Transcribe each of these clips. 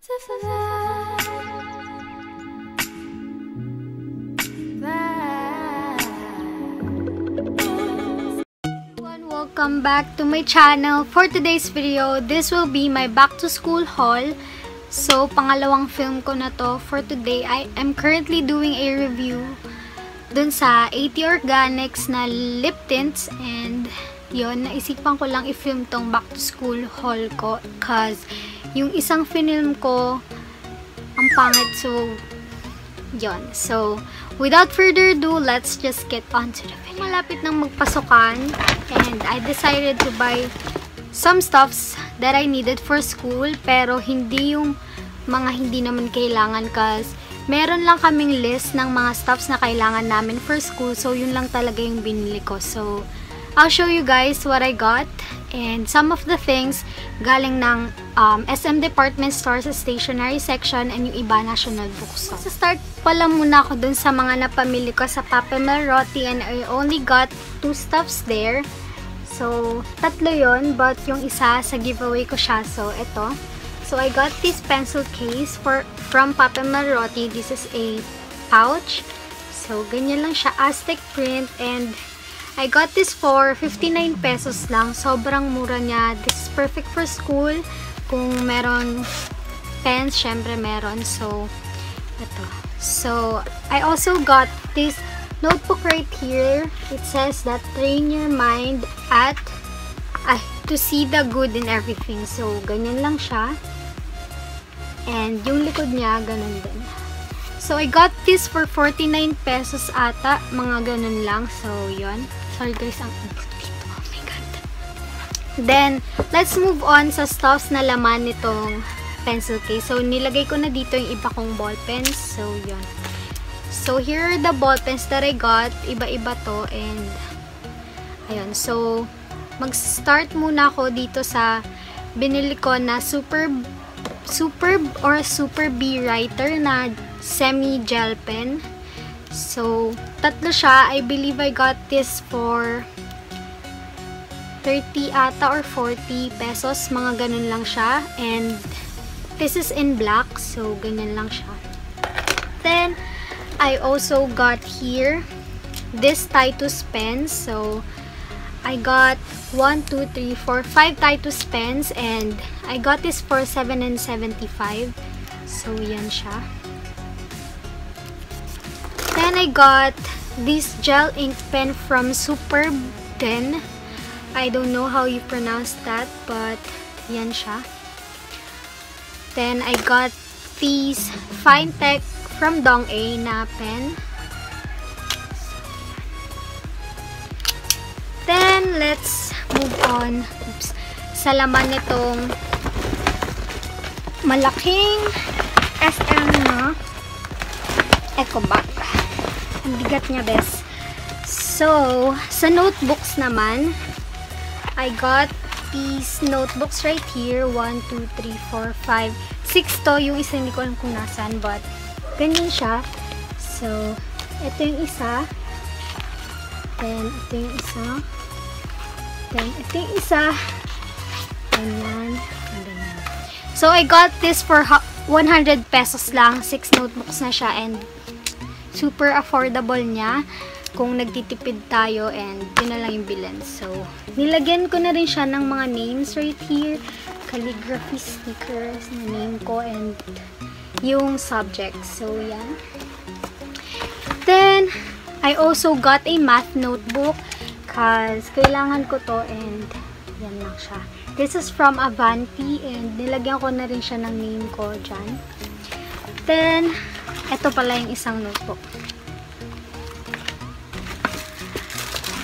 Welcome back to my channel. For today's video, this will be my back to school haul. So, pangalawang film ko na to for today. I am currently doing a review dun sa 80 Organics na lip tints, and yon, naisipan ko lang i-film tong back to school haul ko cause yung isang film ko ang pangit, so yon. So, without further ado, let's just get on to the video. Malapit nang magpasukan, and I decided to buy some stuffs that I needed for school, pero hindi yung mga hindi naman kailangan cause meron lang kaming list ng mga stuffs na kailangan namin for school, so yun lang talaga yung binili ko. So, I'll show you guys what I got, and some of the things galing ng SM department store sa stationery section, and yung iba national bookstore. So, start pala muna ako dun sa mga napamili ko sa Papa Melroti, and I only got 2 stuffs there. So, tatlo yon, but yung isa sa giveaway ko siya. So, ito. So, I got this pencil case from Papa Melroti. This is a pouch. So, ganyan lang siya. Aztec print, and I got this for 59 pesos lang. Sobrang mura niya. This is perfect for school. Kung meron pens, syempre meron. So, ito. So, I also got this notebook right here. It says that train your mind to see the good in everything. So, ganyan lang siya. And yung likod niya, ganun din. So, I got this for 49 pesos ata. Mga ganun lang. So, yon. Sorry guys, ang dito. Oh my God. Then, let's move on sa stuffs na laman nitong pencil case. So, nilagay ko na dito yung iba kong ball pens. So, yon. So, here are the ball pens that I got. Iba-iba to. And, ayun. So, mag-start muna ako dito sa binili ko na Super B Writer na semi-gel pen. So, tatlo siya. I believe I got this for 30 ata or 40 pesos. Mga ganun lang siya. And, this is in black. So, ganyan lang siya. Then, I also got here this Titus pens. So, I got 1, 2, 3, 4, 5 Titus pens, and I got this for 7.75. So, yan siya. Then, I got this gel ink pen from Super Ben. I don't know how you pronounce that, but yan siya. Then, I got these Fine Tech from Dong A na pen. Then, let's move on sa laman nitong malaking SM na eco bag. Ang bigat niya, bes. So, sa notebooks naman, I got these notebooks right here. 1, 2, 3, 4, 5, 6 to. Yung isa hindi ko alam kung nasan, but ganyan siya. So, ito yung isa. Then, ito yung isa. Then, ito yung isa. Ganyan. Ganyan. So, I got this for 100 pesos lang. 6 notebooks na siya, and super affordable niya kung nagtitipid tayo, and yun na lang yung bilhin. So, nilagyan ko na rin siya ng mga names right here. Calligraphy stickers na name ko, and yung subject. So, yan. Then, I also got a math notebook because kailangan ko to, and yan lang siya. This is from Avanti, and nilagyan ko na rin siya ng name ko dyan. Then, ito pala yung isang notebook.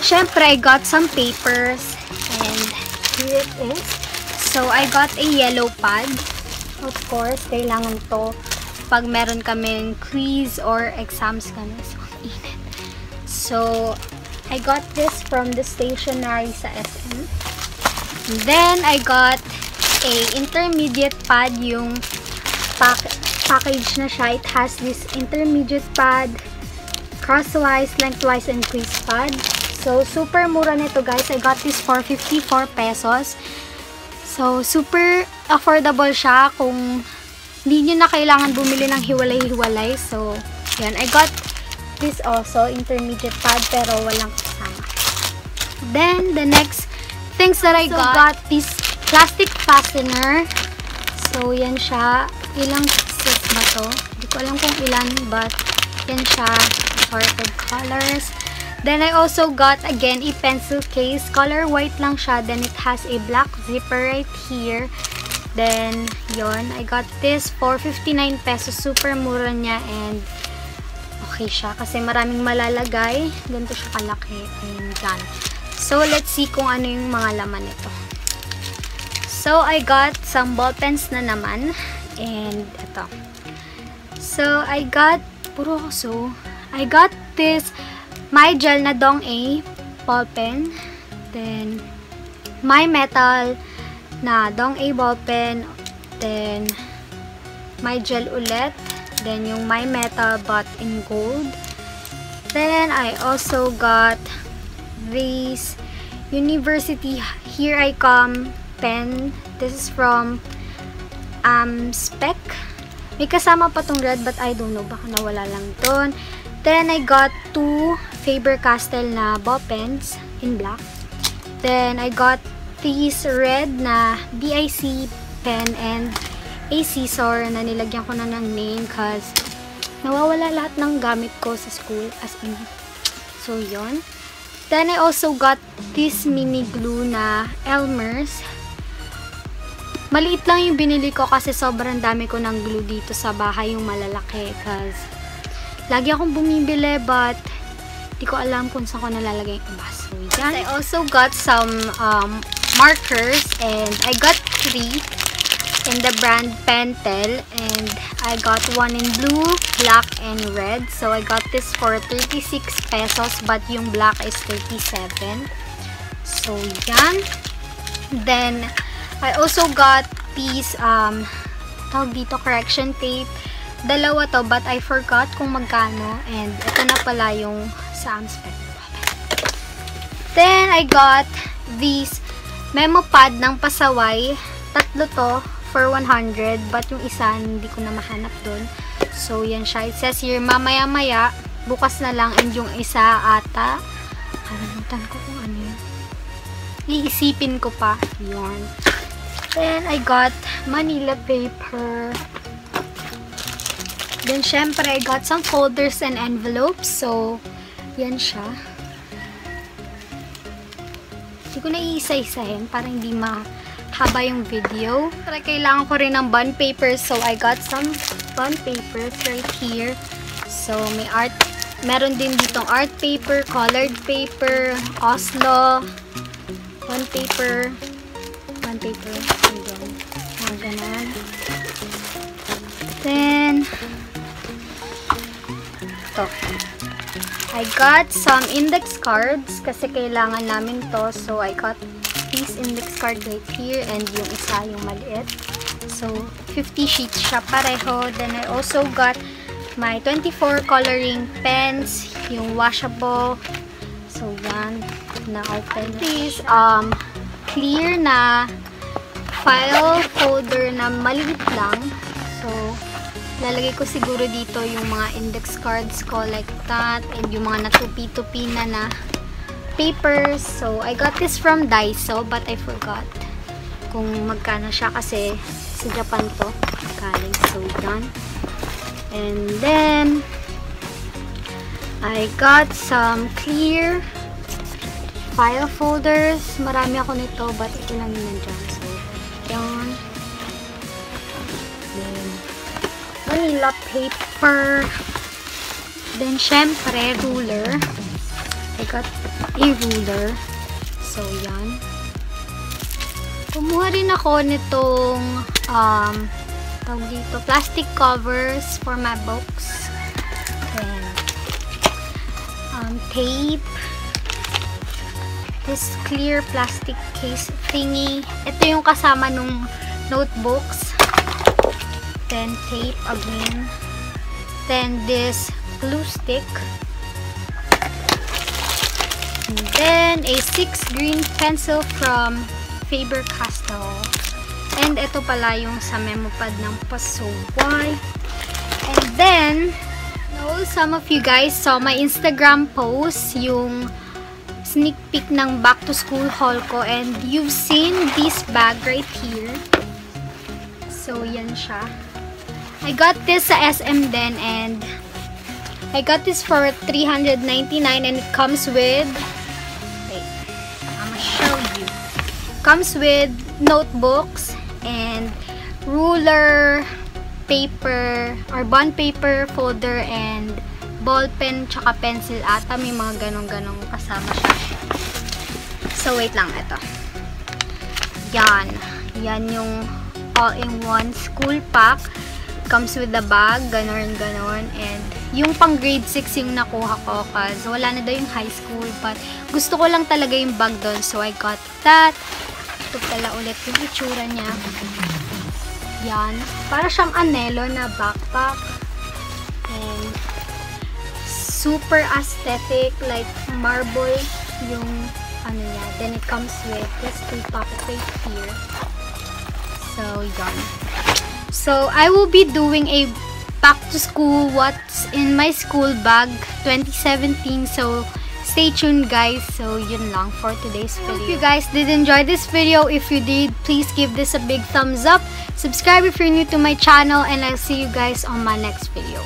Syempre, I got some papers, and here it is. So, I got a yellow pad. Of course, kailangan to pag meron kaming quiz or exams kami. So, init. So, I got this from the stationery sa SM. And then, I got a intermediate pad. Yung package na siya. It has this intermediate pad, crosswise, lengthwise, and quiz pad. So, super mura nito, guys. I got this for 54 pesos. So, super affordable siya kung hindi nyo na kailangan bumili ng hiwalay-hiwalay. So, yan. I got this also, intermediate pad, pero walang kasama. Then, the next things that I got this plastic fastener. So, yan siya. Ilang pieces ba to? Hindi ko alam kung ilan, but yan siya. Assorted colors. Then, I also got, again, a pencil case. Color white lang siya. Then, it has a black zipper right here. Then, yon, I got this for 59 pesos. Super mura niya and okay siya. Kasi maraming malalagay. Ganito siya kalaki. And done. So, let's see kung ano yung mga laman nito. So, I got some ball pens na naman. And, ito. So, I got, I got this My Gel na Dong-A ball pen. Then, My Metal na Dong-A ball pen. Then, My Gel ulit. Then, yung My Metal but in gold. Then, I also got this University Here I Come pen. This is from Spec. May kasama pa tong red but I don't know. Baka nawala lang doon. Then, I got two Faber-Castell na ball pens in black. Then, I got these red na BIC pen and a scissor na nilagyan ko na ng name cause nawawala lahat ng gamit ko sa school. As in. So, yon. Then, I also got this mini glue na Elmer's. Maliit lang yung binili ko kasi sobrang dami ko ng glue dito sa bahay, yung malalaki. Cause lagi akong bumibili but di ko alam kung saan ko nalalagay yung iba. So, yan. I also got some markers and I got 3 in the brand Pentel and I got one in blue, black, and red. So, I got this for 36 pesos but yung black is 37. So, yan. Then, I also got these tawag dito, correction tape. Dalawa to, but I forgot kung magkano. And ito na pala yung sa Spec. Then, I got these memo pad ng pasaway. Tatlo to for 100. But yung isa, hindi ko na mahanap dun. So, yan siya. It says here, mamaya-maya, bukas na lang. And yung isa ata, kalimutan ko kung ano yun. Iisipin ko pa. Yun. Then, I got Manila paper. Then, syempre, I got some folders and envelopes. So, yan siya. Hindi ko na iisa-isahin para hindi mahaba yung video. Pero kailangan ko rin ng bond papers. So, I got some bond papers right here. So, may art. Meron din ditong art paper, colored paper, Oslo, bond paper, and then, mga ganun. Then, I got some index cards kasi kailangan namin to. So, I got these index card right here and yung isa, yung maliit. So, 50 sheets siya pareho. Then, I also got my 24 coloring pens, yung washable. So, yan. Na-open. These, clear na file folder na maliit lang. So, lalagay ko siguro dito yung mga index cards ko like that and yung mga natupi-tupi na papers. So, I got this from Daiso but I forgot kung magkano siya kasi sa Japan to galing. So, done. And then, I got some clear file folders. Marami ako nito but ito lang yun nandyan. So, yan. Manila paper. Then, syempre, ruler. I got a ruler. So, yan. Kumuha rin ako nitong tawag dito, plastic covers for my books. Then, tape. This clear plastic case thingy. Ito yung kasama nung notebooks. Then, tape again. Then, this glue stick. And then, a 6 green pencil from Faber-Castell. And ito pala yung sa memo pad ng pasaway. And then, some of you guys saw my Instagram post, yung sneak peek ng back to school haul ko, and you've seen this bag right here. So, yan siya. I got this sa SM din, and I got this for $399, and it comes with, wait, I'm gonna show you. Comes with notebooks and ruler, paper, or bond paper, folder, and ball pen, tsaka pencil ata. May mga ganong-ganong kasama siya. So, wait lang. Ito. Yan. Yan yung all-in-one school pack. Comes with the bag. Ganon-ganon. And yung pang grade 6 yung nakuha ko kasi wala na daw yung high school. But gusto ko lang talaga yung bag doon. So, I got that. Ito pala ulit yung itsura niya. Yan. Para siyang anelo na backpack. And super aesthetic, like marble yung ano niya. Then it comes with this two pocket right here. So, yan. So, I will be doing a back to school what's in my school bag 2017. So, stay tuned guys. So, yun lang for today's video. If you guys did enjoy this video, if you did, please give this a big thumbs up. Subscribe if you're new to my channel, and I'll see you guys on my next video.